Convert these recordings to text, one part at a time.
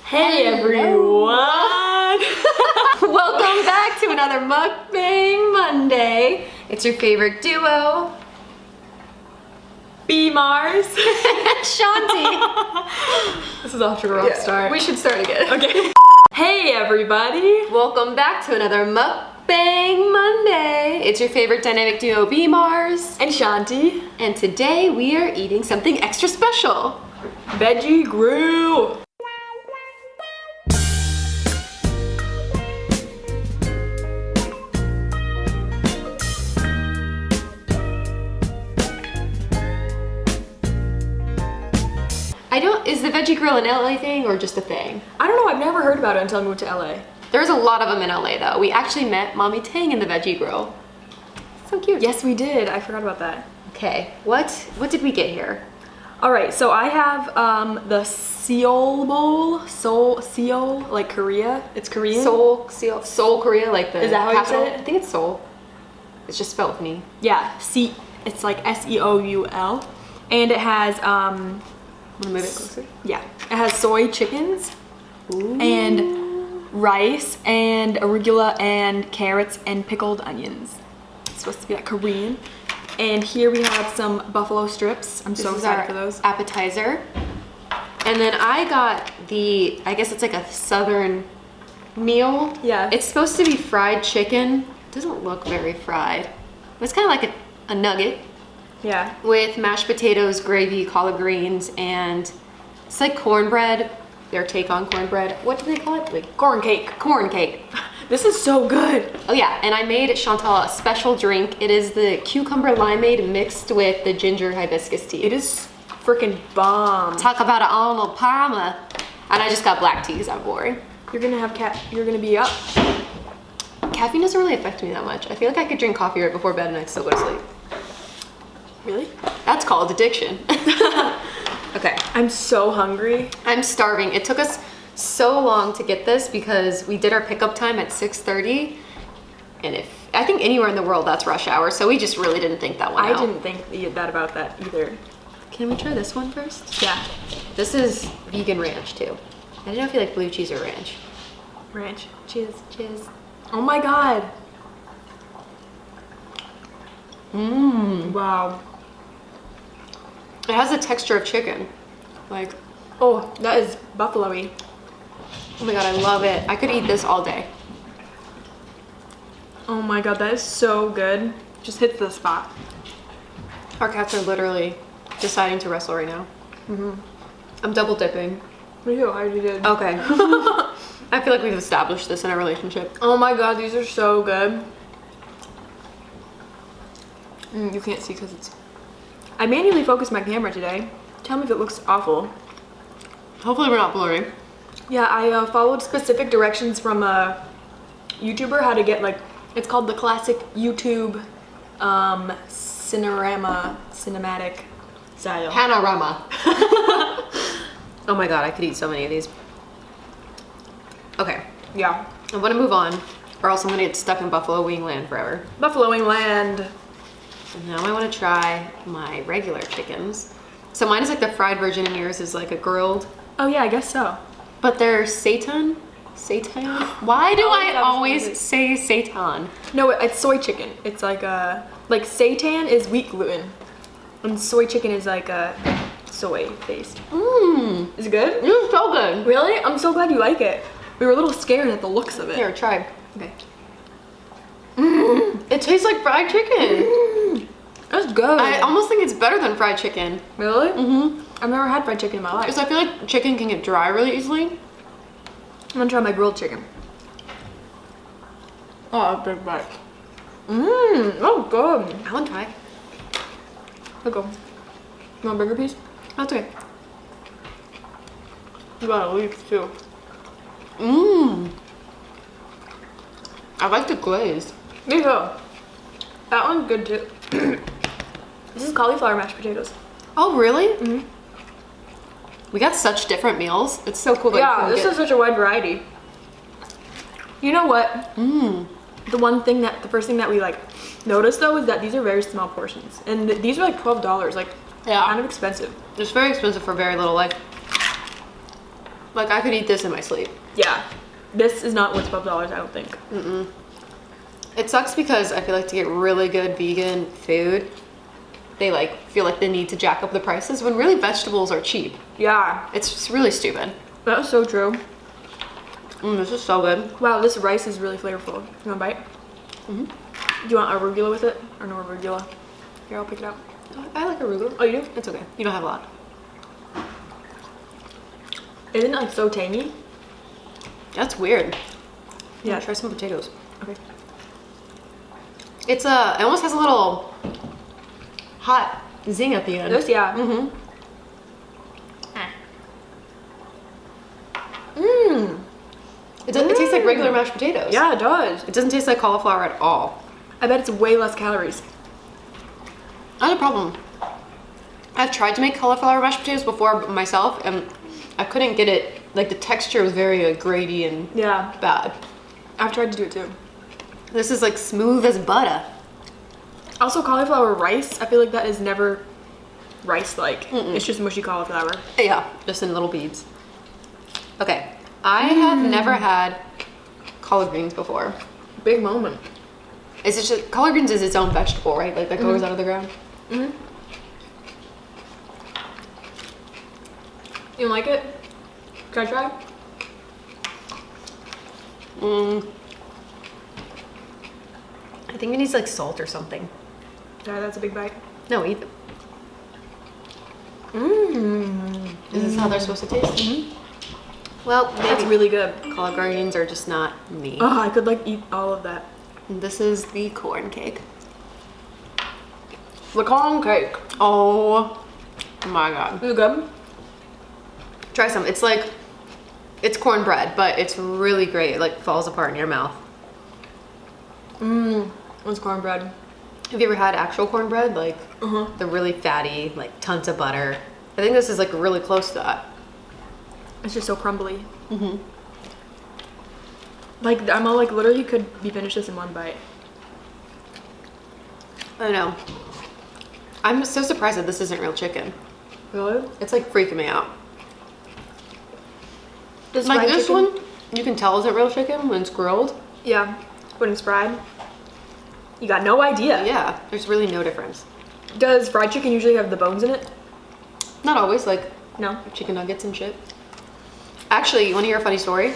Hey everyone! Welcome back to another Mukbang Monday. It's your favorite duo, B-Mars. Shanti. This is off to a rough start. We should start again. Okay. Hey everybody! Welcome back to another Mukbang Monday. It's your favorite dynamic duo, B-Mars. And Shanti. And today we are eating something extra special. Veggie Grill. Is the Veggie Grill an LA thing or just a thing? I don't know, I've never heard about it until I moved to LA. There's a lot of them in LA though. We actually met Mommy Tang in the Veggie Grill. So cute. Yes, we did. I forgot about that. Okay, what did we get here? All right, so I have the Seoul Bowl. Seoul, like Korea. It's Korean. Seoul, Korea, like the Is that how capital? you say it? I think it's Seoul. It's just spelled with me. Yeah, it's like S-E-O-U-L. And it has, Wanna move it closer? yeah, it has soy chickens. Ooh. And rice and arugula and carrots and pickled onions. It's supposed to be like Korean. And here we have some buffalo strips. I'm so excited for those. Appetizer. And then I got I guess it's like a southern meal. Yeah. It's supposed to be fried chicken. It doesn't look very fried. It's kind of like a nugget. Yeah. With mashed potatoes, gravy, collard greens, and it's like cornbread. Their take on cornbread. What do they call it? Like Corn cake. corn cake. This is so good. Oh yeah, and I made Chantal a special drink. It is the cucumber limeade mixed with the ginger hibiscus tea. It is freaking bomb. Talk about an Arnold Palmer. And I just got black tea because I'm boring. You're gonna have you're gonna be up. Caffeine doesn't really affect me that much. I feel like I could drink coffee right before bed and I'd still go to sleep. Really? That's called addiction. Okay. I'm so hungry. I'm starving. It took us so long to get this because we did our pickup time at 6:30. And I think anywhere in the world that's rush hour, so we just really didn't think that one out. I didn't think that about that either. Can we try this one first? Yeah. This is vegan ranch too. I don't know if you like blue cheese or ranch. Ranch. Cheers. Cheers. Oh my god. Mmm. Wow. It has the texture of chicken. Like, Oh, that is buffalo-y. oh my god, I love it. I could eat this all day. Oh my god, that is so good. Just hits the spot. Our cats are literally deciding to wrestle right now. I'm double dipping. Me too, I already did. Okay. I feel like we've established this in our relationship. Oh my god, these are so good. You can't see because it's... I manually focused my camera today. Tell me if it looks awful. Hopefully we're not blurry. Yeah, I followed specific directions from a YouTuber how to get like, it's called the classic YouTube cinematic style. Panorama. Oh my god, I could eat so many of these. Okay, Yeah. I want to move on, or else I'm gonna get stuck in Buffalo Wing Land forever. Buffalo Wing Land. And now I want to try my regular chickens. So mine is like the fried version and yours is like a grilled. Oh yeah, I guess so. But they're seitan? Seitan? Why do I that was always really- say seitan? No, it's soy chicken. It's like seitan is wheat gluten. And soy chicken is like soy based. Mmm. Is it good? It's so good. Really? I'm so glad you like it. We were a little scared at the looks of it. Here, try. Okay. It tastes like fried chicken. That's good. I almost think it's better than fried chicken. Really? Mm-hmm. I've never had fried chicken in my life. Because I feel like chicken can get dry really easily. I'm gonna try my grilled chicken. Oh, a big bite. Oh, good. I want to try. Here you go. You want a bigger piece? That's okay. You got a leaf too. Mmm. I like the glaze. Me too. That one's good too. This is cauliflower mashed potatoes. Oh, really? Mm-hmm. We got such different meals. It's so cool that Yeah, this is such a wide variety. You know what? The first thing that we like noticed though is that these are very small portions, and these are like $12. Like, Yeah. kind of expensive. It's very expensive for very little. Like Like, I could eat this in my sleep. Yeah. This is not worth $12, I don't think. It sucks because I feel like to get really good vegan food, they like feel like they need to jack up the prices when really vegetables are cheap. Yeah. It's just really stupid. That's so true. This is so good. Wow, this rice is really flavorful. You want a bite? Do you want arugula with it or no arugula? Here, I'll pick it out. I like arugula. Oh, you do? It's okay. You don't have a lot. Isn't it like so tangy? That's weird. Yeah. Try some potatoes. Okay. It almost has a little hot zing at the end. This, yeah. It tastes like regular mashed potatoes. Yeah, it does. It doesn't taste like cauliflower at all. I bet it's way less calories. Not a problem. I've tried to make cauliflower mashed potatoes before myself, and I couldn't get it. Like, the texture was very grady and Yeah. bad. I've tried to do it too. This is like smooth as butter. Also, cauliflower rice, I feel like that is never rice-like. It's just mushy cauliflower. Yeah, just in little beads. Okay, I have never had collard greens before. Big moment. It's just collard greens is its own vegetable, right? Like that grows out of the ground. You like it? Can I try? I think it needs like salt or something. Yeah, that's a big bite. No, eat them. Is this how they're supposed to taste? Well, maybe That's really good. collard greens are just not me. Oh, I could like eat all of that. This is the corn cake. The corn cake. Oh my god. Is it good? Try some. It's like, it's cornbread, but it's really great. It like falls apart in your mouth. What's cornbread? Have you ever had actual cornbread? Like the really fatty, like tons of butter. I think this is like really close to that. It's just so crumbly. Like, I'm all like, literally could be finished this in one bite. I know. I'm so surprised that this isn't real chicken. Really? It's like freaking me out. This Like fried this chicken? one, you can tell isn't real chicken when it's grilled. Yeah. When it's fried. You got no idea. Yeah, there's really no difference. Does fried chicken usually have the bones in it? Not always, like No. chicken nuggets and shit. Actually, you want to hear a funny story?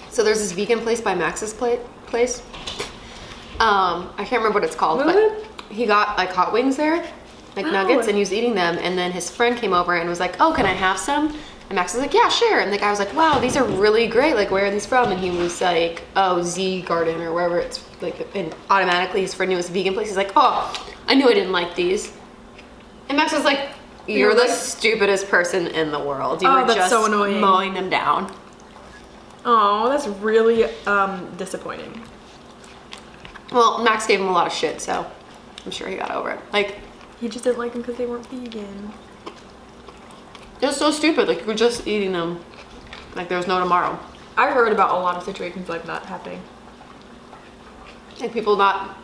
So there's this vegan place by Max's place. I can't remember what it's called, Really? but he got like hot wings there, like nuggets, and he was eating them. And then his friend came over and was like, "Oh, can I have some?" And Max was like, "Yeah, sure." And the guy was like, "Wow, these are really great. Like, where are these from?" And he was like, "Oh, Z Garden or wherever it's like." And automatically, his friend knew it was a vegan place. He's like, "Oh, I knew I didn't like these." And Max was like, "You're the stupidest person in the world. You were that's just so annoying. mowing them down." Oh, that's really disappointing. Well, Max gave him a lot of shit, so I'm sure he got over it. Like, He just didn't like them because they weren't vegan. it's so stupid. Like, you're just eating them like there's no tomorrow. I've heard about a lot of situations like that happening. Like, people not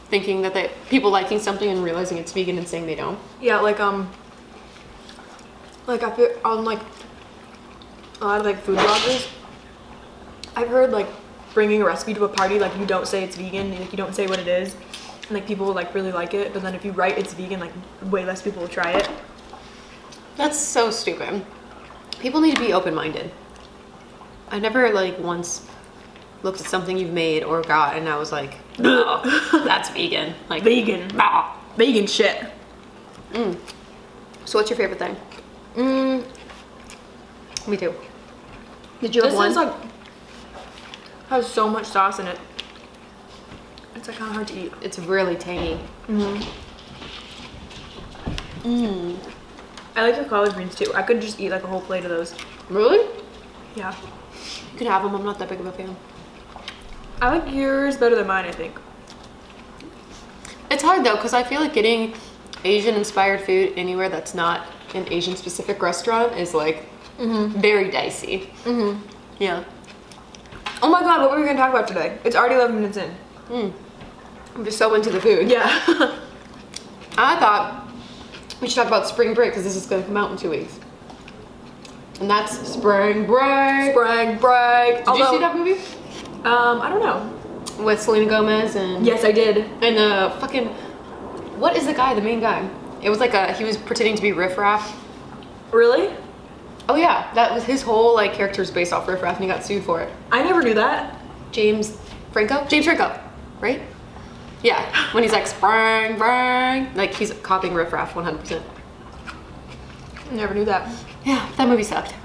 thinking that people liking something and realizing it's vegan and saying they don't. Yeah, like I feel on like a lot of like food bloggers, I've heard like bringing a recipe to a party, like you don't say it's vegan, like you don't say what it is, and like people will like really like it, but then if you write it's vegan, like way less people will try it. That's so stupid. People need to be open-minded. I never like once looked at something you've made or got and I was like, "No, that's vegan." Like, Vegan. nah. Vegan shit. So what's your favorite thing? Me too. Did you have This one? is like has so much sauce in it. It's like kind of hard to eat. It's really tangy. I like the collard greens too. I could just eat like a whole plate of those. Really? Yeah. You can have them. I'm not that big of a fan. I like yours better than mine, I think. It's hard though, because I feel like getting Asian inspired food anywhere that's not an Asian specific restaurant is like very dicey. Yeah. Oh my god, what were we gonna talk about today? It's already 11 minutes in. I'm just so into the food. Yeah. I thought we should talk about spring break because this is going to come out in 2 weeks. And that's Spring Break. Spring Break. Did you see that movie? I don't know. With Selena Gomez and... Yes, I did. And fucking... What is the guy, the main guy? It was like he was pretending to be Riff Raff. Really? Oh yeah, that was his whole like character was based off Riff Raff and he got sued for it. I never knew that. James Franco, right? Yeah, when he's like Spring Break, like he's copying Riff Raff 100%. Never knew that. Yeah, that movie sucked.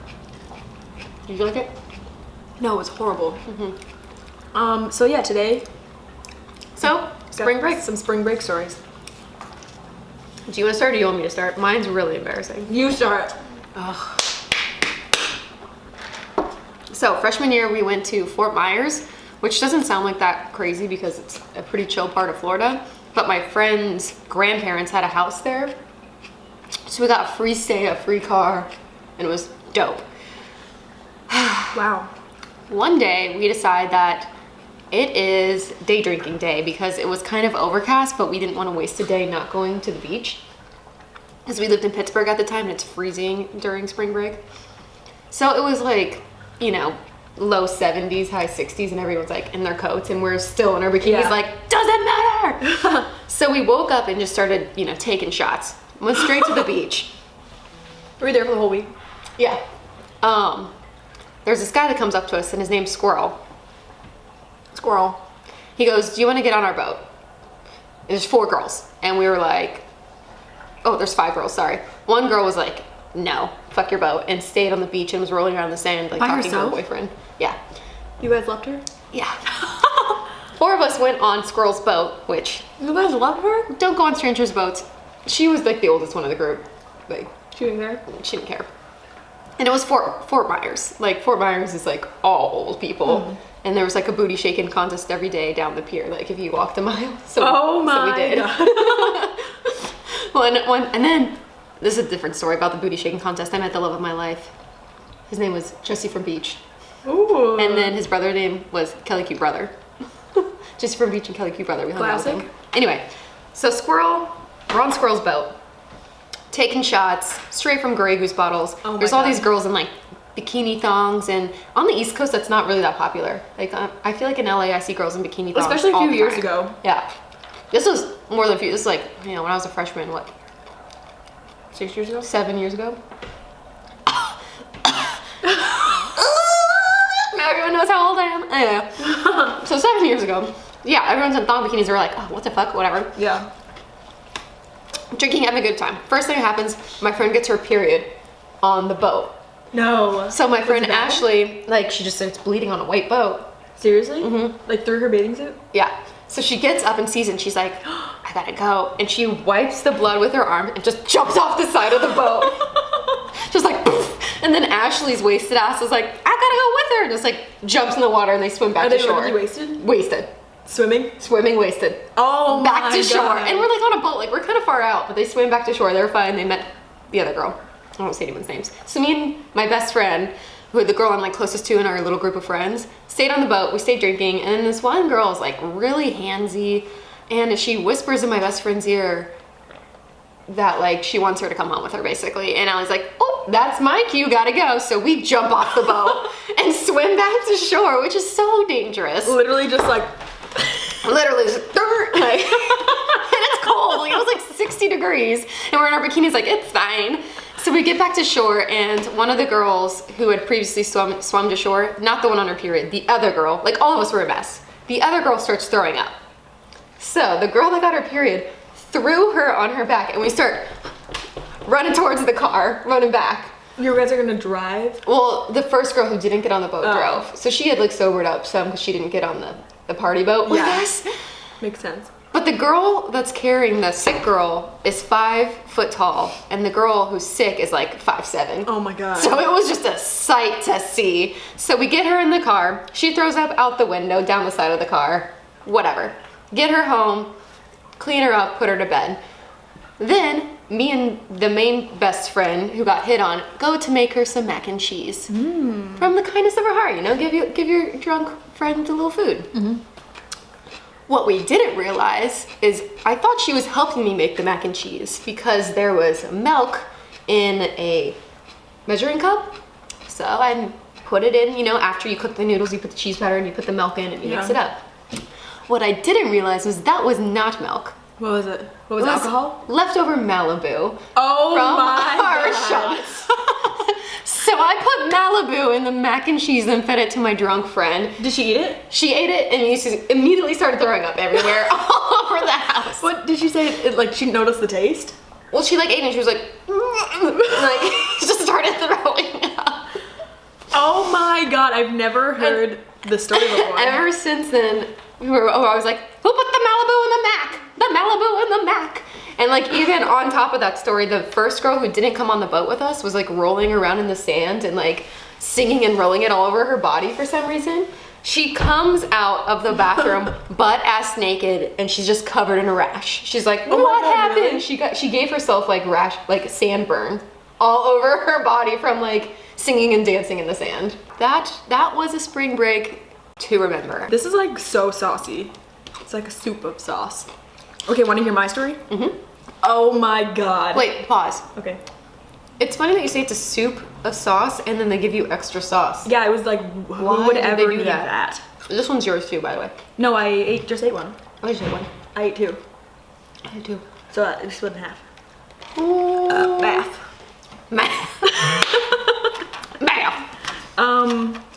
Did you like it? No, it was horrible. So yeah, today. So, spring break. Some spring break stories. Do you want to start or do you want me to start? Mine's really embarrassing. You start. Ugh. So, freshman year we went to Fort Myers, which doesn't sound like that crazy because it's a pretty chill part of Florida. But my friend's grandparents had a house there. So we got a free stay, a free car, and it was dope. Wow. One day we decide that it is day drinking day because it was kind of overcast, but we didn't want to waste a day not going to the beach. Because we lived in Pittsburgh at the time and it's freezing during spring break. So it was like, you know, low 70s, high 60s, and everyone's like in their coats and we're still in our bikinis, Yeah. like, doesn't matter. So we woke up and just started, you know, taking shots. Went straight to the beach. Were you there for the whole week? Yeah. There's this guy that comes up to us and his name's Squirrel. Squirrel. He goes, do you want to get on our boat? And there's 4 girls. And we were like, oh, there's 5 girls, sorry. One girl was like, no, fuck your boat, and stayed on the beach and was rolling around in the sand, like By talking to her herself? boyfriend. Yeah. You guys left her? Yeah. 4 of us went on Squirrel's boat, which, You guys left her? don't go on strangers' boats. She was like the oldest one of the group. Like, She didn't care. she didn't care. And it was Fort Myers. Like, Fort Myers is like all old people. And there was like a booty shaking contest every day down the pier, like if you walked a mile. So, Oh my so we did. God. And then, this is a different story about the booty shaking contest. I met the love of my life. His name was Jesse from Beach. Ooh. And then his brother name was Kelly Cute Brother. Jesse from Beach and Kelly Cute Brother. We hung out with Classic. him. Anyway, so we're on Squirrel's boat. Taking shots straight from Grey Goose bottles. Oh my There's all God. these girls in like bikini thongs, and on the East Coast that's not really that popular. Like I feel like in LA I see girls in bikini thongs, Especially a all few the years time. ago. Yeah, this was more than a few. This is like, you know, when I was a freshman, what, 6 years ago? 7 years ago. Now everyone knows how old I am. Anyway, so 7 years ago, yeah, everyone's in thong bikinis. They were like, oh, what the fuck, whatever. Yeah. Drinking, having a good time. First thing that happens, my friend gets her period on the boat. No. So my friend it bad? Ashley, like, she just starts bleeding on a white boat. Seriously? Mm-hmm. Like through her bathing suit? Yeah. So she gets up and sees it and she's like, oh, I gotta go. And she wipes the blood with her arm and just jumps off the side of the boat. Just like, poof. And then Ashley's wasted ass is like, I gotta go with her. And just like jumps in the water and they swim back Are to they shore. literally wasted? Wasted. Swimming? Swimming wasted. Oh Back my to shore. God. And we're like on a boat, like we're kind of far out, but they swam back to shore. They were fine. They met the other girl. I won't say anyone's names. So me and my best friend, who the girl I'm like closest to in our little group of friends, stayed on the boat. We stayed drinking, and then this one girl is like really handsy, and she whispers in my best friend's ear that like she wants her to come home with her basically. And I was like, oh, that's my cue, gotta go. So we jump off the boat and swim back to shore, which is so dangerous. Literally just like... Literally just like, and it's cold, like it was like 60 degrees, and we're in our bikinis like, it's fine. So we get back to shore, and one of the girls who had previously swum to shore, not the one on her period, the other girl, like all of us were a mess, the other girl starts throwing up. So the girl that got her period threw her on her back, and we start running towards the car, running back. You guys are gonna drive? Well, the first girl who didn't get on the boat Oh. drove, so she had like sobered up some because she didn't get on the party boat with Yeah. us. Makes sense. But the girl that's carrying the sick girl is 5 foot tall, and the girl who's sick is like 5'7". Oh my God. So it was just a sight to see. So we get her in the car. She throws up out the window, down the side of the car, whatever. Get her home, clean her up, put her to bed. Then me and the main best friend who got hit on go to make her some mac and cheese. From the kindness of her heart, you know, give your drunk friend a little food. What we didn't realize is I thought she was helping me make the mac and cheese because there was milk in a measuring cup So I put it in, you know, after you cook the noodles, you put the cheese powder and you put the milk in and you mix it up. What I didn't realize was that was not milk. What was it? What was it? Alcohol? Leftover Malibu. Oh from my our God. shots. So I put Malibu in the mac and cheese and fed it to my drunk friend. Did she eat it? She ate it and immediately started throwing up everywhere all over the house. What did she say? Like she noticed the taste? Well, she like ate it and she was like, like just started throwing up. Oh my God, I've never heard the story before. Ever since then, I was like, who put the Malibu in the mac? The Malibu in the mac. And like even on top of that story, the first girl who didn't come on the boat with us was like rolling around in the sand and like singing and rolling it all over her body for some reason. She comes out of the bathroom butt-ass naked and she's just covered in a rash. She's like, Oh my what God, happened? really? She gave herself like like sandburn all over her body from like singing and dancing in the sand. That was a spring break to remember. This is like so saucy. It's like a soup of sauce. Okay, want to hear my story? Mm-hmm. Oh my God. Wait, pause. Okay. It's funny that you say it's a soup of sauce and then they give you extra sauce. Yeah, I was like, who Why would did ever they do need that? that? This one's yours too, by the way. No, I just ate one. I just had one. I ate two. I did too. So I split in half. Ooh. Math. Math. Math.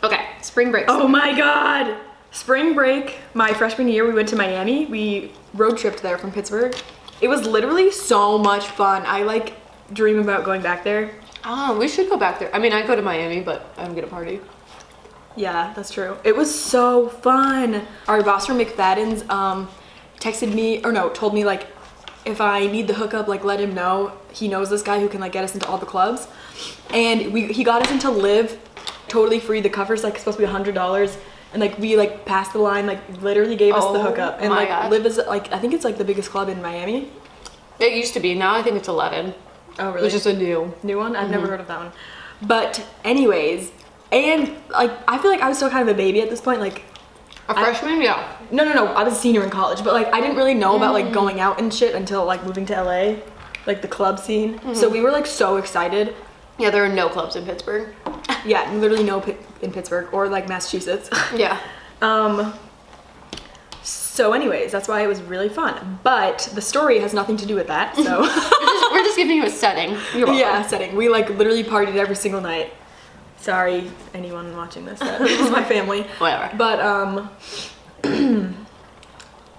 Okay, spring break. Oh my God. Spring break, my freshman year, we went to Miami. We road tripped there from Pittsburgh. It was literally so much fun. I like dream about going back there. Oh, we should go back there. I mean, I go to Miami, but I don't get a party. Yeah, that's true. It was so fun. Our boss from McFadden's texted me, or no, told me like, if I need the hookup, like let him know. He knows this guy who can like get us into all the clubs. And he got us into Live totally free. The cover's like supposed to be $100. And like we like passed the line, like literally gave us the hookup. And my like God. Live is like, I think it's like the biggest club in Miami. It used to be. Now I think it's 11. Oh really? Which is a new one? I've never heard of that one. But anyways, and like I feel like I was still kind of a baby at this point. Like a freshman. Yeah. No, I was a senior in college, but like I didn't really know about like going out and shit until like moving to LA, like the club scene. So we were like so excited. Yeah, there are no clubs in Pittsburgh. Yeah, literally no in Pittsburgh or like Massachusetts. Yeah. So anyways, that's why it was really fun. But the story has nothing to do with that. So We're just giving you a setting. You're welcome. yeah, setting. We like literally partied every single night. Sorry, anyone watching this. This is my family. Whatever. But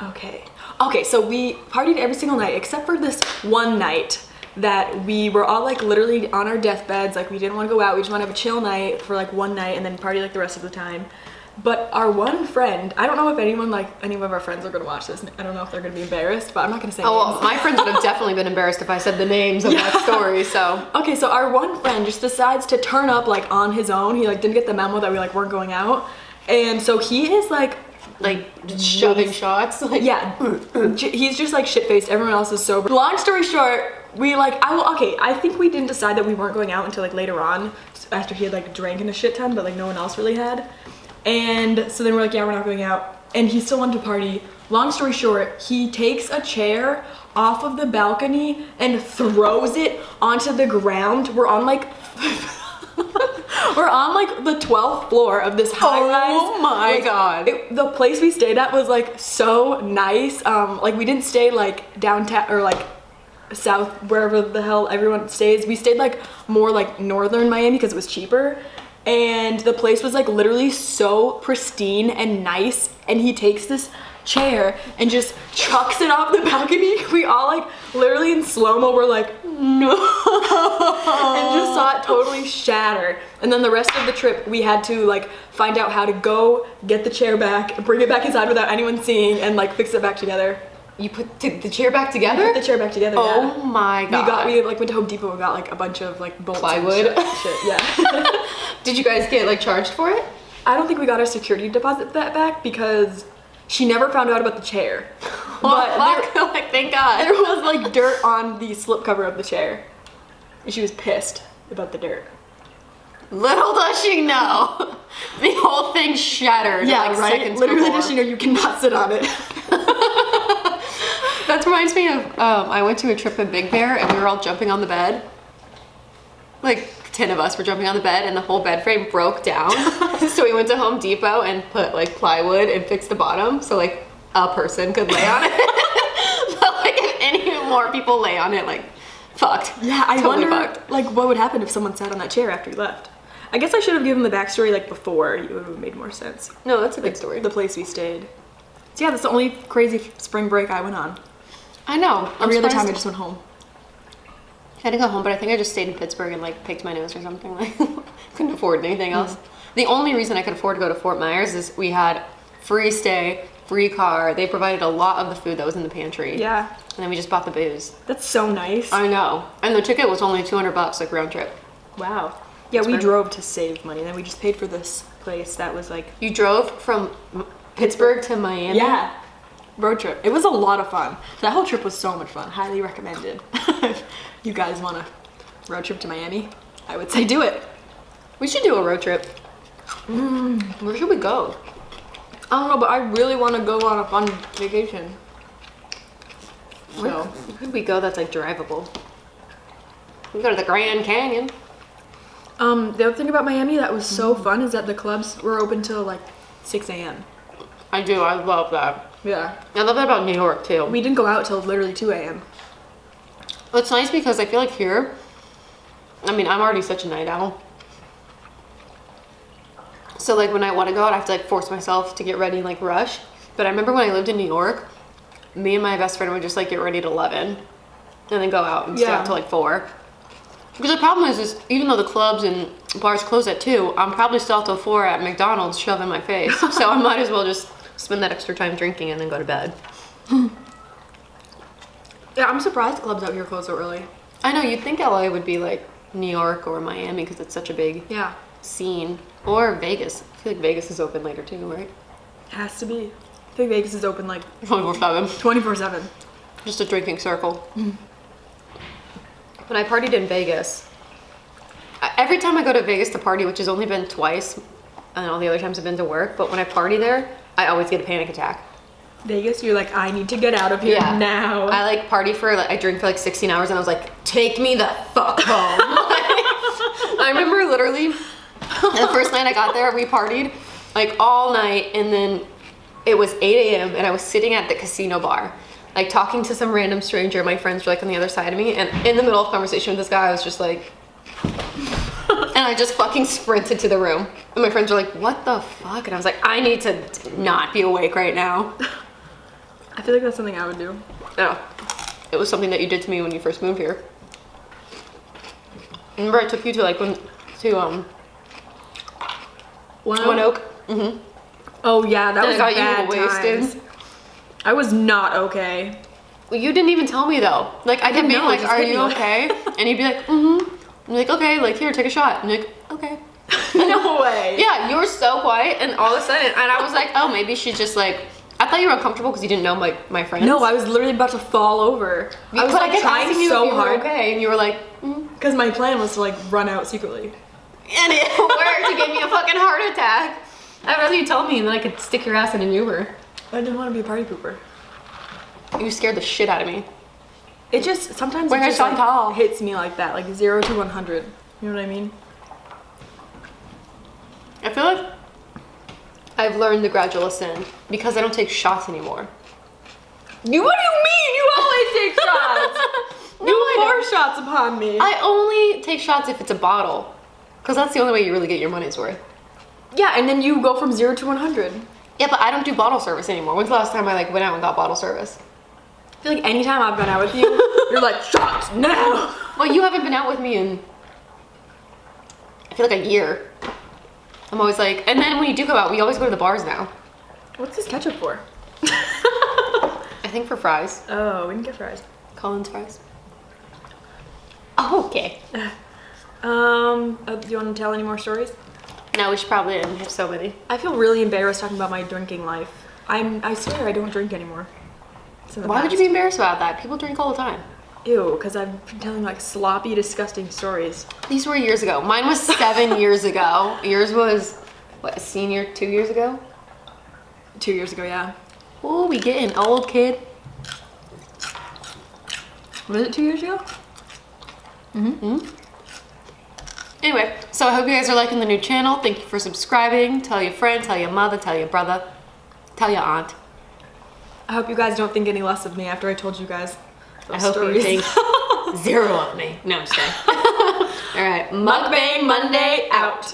okay. So we partied every single night except for this one night that we were all like literally on our deathbeds. Like we didn't want to go out. We just want to have a chill night for like one night and then party like the rest of the time. But our one friend, I don't know if any of our friends are gonna watch this. I don't know if they're gonna be embarrassed, but I'm not gonna say Oh, names. well, my friends would have definitely been embarrassed if I said the names of that story, so. Okay, so our one friend just decides to turn up like on his own. He like didn't get the memo that we like weren't going out. And so he is like Shoving shots? Like, yeah, he's just like shit-faced. Everyone else is sober. Long story short, we like, I think we didn't decide that we weren't going out until like later on after he had like drank in a shit ton, but like no one else really had. And so then we're like, yeah, we're not going out. And he still wanted to party. Long story short, he takes a chair off of the balcony and throws it onto the ground. We're on like the 12th floor of this high rise. Oh my God. The place we stayed at was like so nice. Like we didn't stay like downtown or like south, wherever the hell everyone stays. We stayed like more like northern Miami because it was cheaper. And the place was like literally so pristine and nice. And he takes this chair and just chucks it off the balcony. We all like literally in slow-mo were like, no. And just saw it totally shatter. And then the rest of the trip we had to like find out how to go get the chair back, bring it back inside without anyone seeing, and like fix it back together. You put the chair back together? Put the chair back together. Oh yeah. my God. We like went to Home Depot and got like a bunch of like bolts Plywood? and shit. Yeah. Did you guys get like charged for it? I don't think we got our security deposit that back because she never found out about the chair. Oh, fuck. Like, thank God. There was like dirt on the slipcover of the chair. And she was pissed about the dirt. Little does she know, the whole thing shattered. Yeah, like right? Seconds Literally before. does she know you cannot sit on it. That reminds me of, I went to a trip in Big Bear and we were all jumping on the bed. Like 10 of us were jumping on the bed and the whole bed frame broke down. So we went to Home Depot and put like plywood and fixed the bottom so like a person could lay on it. But like if any more people lay on it, like fucked. Yeah, I Totally wonder fucked. like what would happen if someone sat on that chair after you left. I guess I should have given the backstory like before. It would have made more sense. No, that's a big story. The place we stayed. So yeah, that's the only crazy spring break I went on. I know. Every other time I just went home. I didn't go home, but I think I just stayed in Pittsburgh and like picked my nose or something. Like couldn't afford anything else. The only reason I could afford to go to Fort Myers is we had free stay, free car. They provided a lot of the food that was in the pantry. Yeah. And then we just bought the booze. That's so nice. I know. And the ticket was only $200 like round trip. Wow. Yeah, we drove to save money. Then we just paid for this place that was like... You drove from Pittsburgh to Miami? Yeah. Road trip. It was a lot of fun. That whole trip was so much fun. Highly recommended. If you guys want a road trip to Miami, I would say do it. We should do a road trip. Where should we go? I don't know, but I really want to go on a fun vacation. Where could we go that's like drivable? We go to the Grand Canyon. The other thing about Miami that was so fun is that the clubs were open till like 6 a.m. I do. I love that. Yeah. I love that about New York too. We didn't go out till literally 2 a.m. It's nice because I feel like here, I mean, I'm already such a night owl. So like when I want to go out, I have to like force myself to get ready and like rush. But I remember when I lived in New York, me and my best friend would just like get ready at 11 and then go out and stay out till like 4. Because the problem is even though the clubs and bars close at 2, I'm probably still out till 4 at McDonald's shoving my face. So I might as well just spend that extra time drinking and then go to bed. Yeah, I'm surprised the clubs out here close so early. I know, you'd think LA would be like New York or Miami because it's such a big scene. Or Vegas. I feel like Vegas is open later too, right? Has to be. I think Vegas is open like 24/7. 24/7. Just a drinking circle. When I partied in Vegas, every time I go to Vegas to party, which has only been twice, and all the other times I've been to work, but when I party there, I always get a panic attack. Vegas, you're like, I need to get out of here now. I like party for, like, I drink for like 16 hours and I was like, take me the fuck home. I remember literally, the first night I got there, we partied like all night and then it was 8 a.m. and I was sitting at the casino bar, like talking to some random stranger. My friends were like on the other side of me and in the middle of conversation with this guy, I was just like, and I just fucking sprinted to the room. And my friends were like, what the fuck? And I was like, I need to not be awake right now. I feel like that's something I would do. No, it was something that you did to me when you first moved here. Remember I took you to like One Oak? Mm-hmm. Oh yeah, that was got bad you wasted. times. I was not okay. Well, you didn't even tell me though. Like I kept being like, are you okay? And you'd be like, mm-hmm. I'm like, okay, like here, take a shot. And you're like, okay. No way. Yeah, you were so quiet and all of a sudden, and I was like, oh, maybe she just like, I thought you were uncomfortable because you didn't know my friends. No, I was literally about to fall over. I was like trying so hard. Okay, and you were like, because my plan was to like run out secretly. And it worked. You gave me a fucking heart attack. I'd rather you tell me and then I could stick your ass in an Uber. I didn't want to be a party pooper. You scared the shit out of me. It just sometimes Where's it just Chantal? like, hits me like that, like 0 to 100. You know what I mean? I feel like I've learned the gradual ascend because I don't take shots anymore. What do you mean? You always take shots. No, Pour shots upon me. I only take shots if it's a bottle, because that's the only way you really get your money's worth. Yeah, and then you go from 0 to 100. Yeah, but I don't do bottle service anymore. When's the last time I like went out and got bottle service? I feel like anytime I've been out with you, you're like, shots now. Well, you haven't been out with me in, I feel like a year. I'm always like, and then when you do go out, we always go to the bars now. What's this ketchup for? I think for fries. Oh, we can get fries. Collins fries. Oh, okay. Do you want to tell any more stories? No, we should probably end. We have so many. I feel really embarrassed talking about my drinking life. I swear I don't drink anymore. Why would you be embarrassed about that? People drink all the time. Ew, because I've been telling like sloppy, disgusting stories. These were years ago. Mine was 7 years ago. Yours was, what, a senior 2 years ago? 2 years ago, yeah. Oh, we getting old, kid. Was it 2 years ago? Mm-hmm. Anyway, so I hope you guys are liking the new channel. Thank you for subscribing. Tell your friend, tell your mother, tell your brother, tell your aunt. I hope you guys don't think any less of me after I told you guys those I hope stories. you think 0 of me. No, I'm just kidding. All right, Mukbang Monday out.